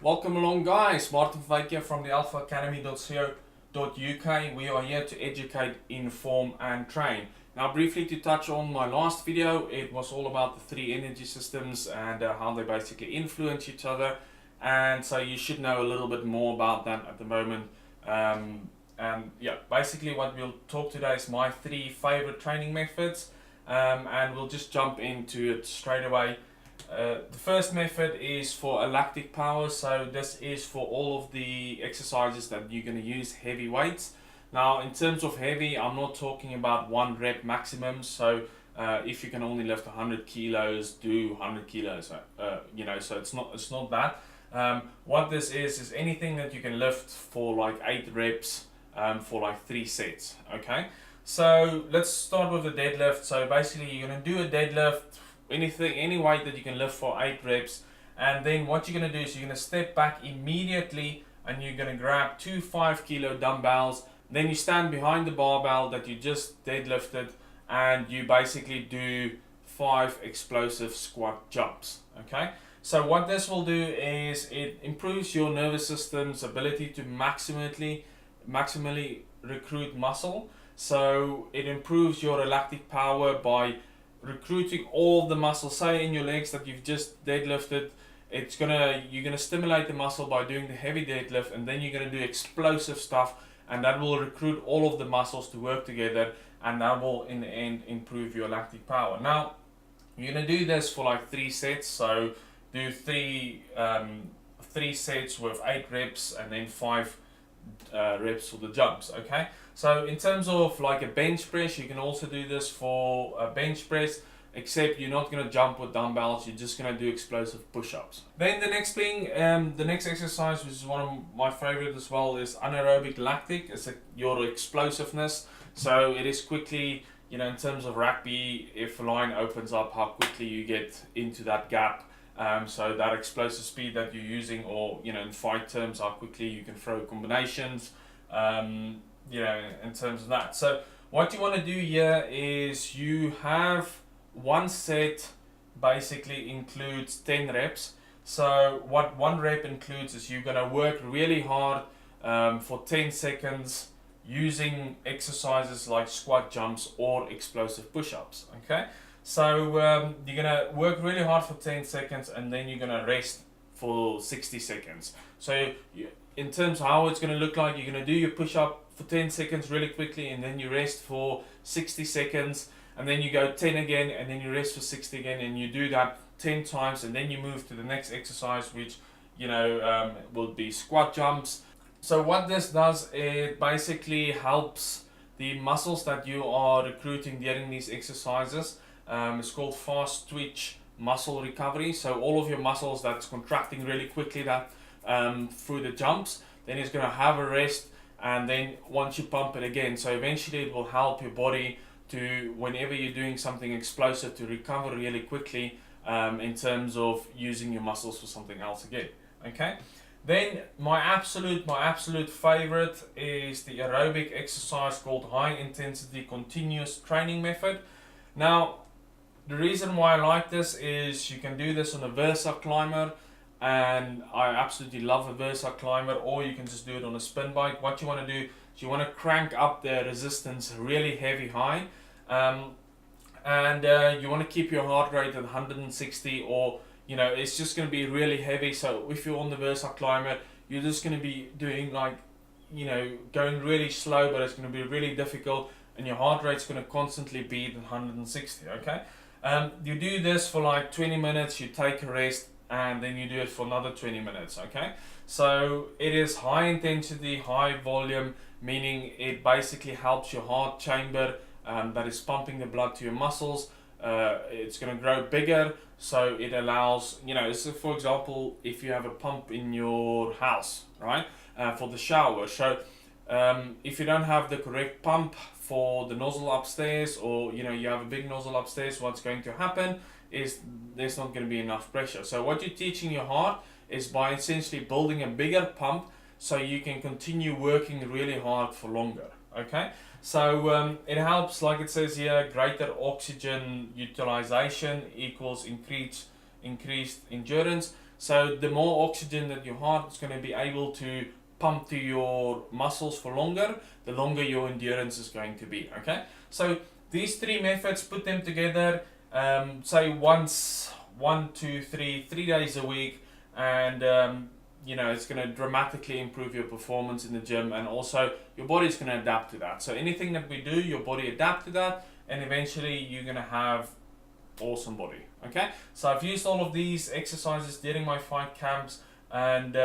Welcome along guys, Martin Vyk here from the alphaacademy.co.uk. We are here to educate, inform and train. Now briefly to touch on my last video, it was all about the three energy systems and how they basically influence each other, and so you should know a little bit more about that at the moment. And yeah, basically what we'll talk today is my three favorite training methods, and we'll just jump into it straight away. The first method is for lactic power, so this is for all of the exercises that you're going to use heavy weights. Now in terms of heavy, I'm not talking about 1 rep maximum, so if you can only lift 100 kilos, do 100 kilos, so it's not that. What this is anything that you can lift for like 8 reps for like 3 sets, okay? So let's start with the deadlift. So basically you're going to do a deadlift, any weight that you can lift for 8 reps, and then what you're going to do is you're going to step back immediately and you're going to grab 2 5-kilo dumbbells. Then you stand behind the barbell that you just deadlifted and you basically do 5 explosive squat jumps, okay? So what this will do is it improves your nervous system's ability to maximally recruit muscle. So it improves your lactic power by recruiting all the muscle, say in your legs that you've just deadlifted. You're gonna stimulate the muscle by doing the heavy deadlift, and then you're gonna do explosive stuff, and that will recruit all of the muscles to work together, and that will in the end improve your lactic power. Now you're gonna do this for like 3 sets, so do three sets with 8 reps and then 5 reps for the jumps, okay? So in terms of like a bench press, you can also do this for a bench press, except you're not going to jump with dumbbells, you're just going to do explosive push-ups. Then the next thing, the next exercise, which is one of my favorite as well, is anaerobic lactic. It's your explosiveness. So it is quickly, in terms of rugby, if a line opens up, how quickly you get into that gap. So that explosive speed that you're using, or in fight terms, how quickly you can throw combinations, in terms of that. So what you want to do here is you have one set basically includes 10 reps. So what 1 rep includes is you're going to work really hard for 10 seconds using exercises like squat jumps or explosive push-ups, okay? So you're going to work really hard for 10 seconds and then you're going to rest for 60 seconds. So in terms of how it's going to look like, you're going to do your push-up for 10 seconds really quickly, and then you rest for 60 seconds, and then you go 10 again, and then you rest for 60 again, and you do that 10 times, and then you move to the next exercise, which will be squat jumps. So what this does, it basically helps the muscles that you are recruiting during these exercises. It's called fast twitch muscle recovery. So all of your muscles that's contracting really quickly that through the jumps, then it's going to have a rest, and then once you pump it again, so eventually it will help your body to, whenever you're doing something explosive, to recover really quickly in terms of using your muscles for something else again, okay? Then my absolute favorite is the aerobic exercise called high intensity continuous training method. Now the reason why I like this is you can do this on a Versa climber, and I absolutely love a Versa climber, or you can just do it on a spin bike. What you want to do is you want to crank up the resistance really heavy high, and you want to keep your heart rate at 160, or it's just going to be really heavy. So if you're on the Versa climber, you're just going to be doing like going really slow, but it's going to be really difficult, and your heart rate's going to constantly be at 160, okay? You do this for like 20 minutes, you take a rest, and then you do it for another 20 minutes, okay? So it is high intensity, high volume, meaning it basically helps your heart chamber that is pumping the blood to your muscles. It's going to grow bigger, so it allows, so for example, if you have a pump in your house, right, for the shower. So if you don't have the correct pump for the nozzle upstairs, or you have a big nozzle upstairs, what's going to happen is there's not going to be enough pressure. So what you're teaching your heart is by essentially building a bigger pump so you can continue working really hard for longer, okay? So it helps, like it says here, greater oxygen utilization equals increased endurance. So the more oxygen that your heart is going to be able to pump to your muscles for longer, the longer your endurance is going to be. Okay, so these three methods, put them together, say once, 3 days a week, and it's going to dramatically improve your performance in the gym, and also your body's going to adapt to that. So anything that we do, your body adapt to that, and eventually you're going to have awesome body. Okay, so I've used all of these exercises during my fight camps, and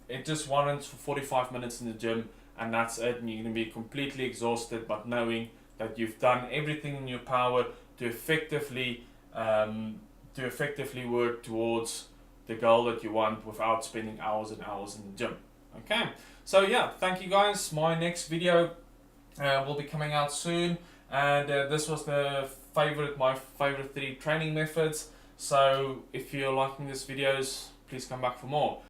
it just runs for 45 minutes in the gym, and that's it. And you're going to be completely exhausted, but knowing that you've done everything in your power to effectively work towards the goal that you want without spending hours and hours in the gym. Okay, so yeah, thank you guys. My next video will be coming out soon, and this was my favorite 3 training methods. So if you're liking these videos, please come back for more.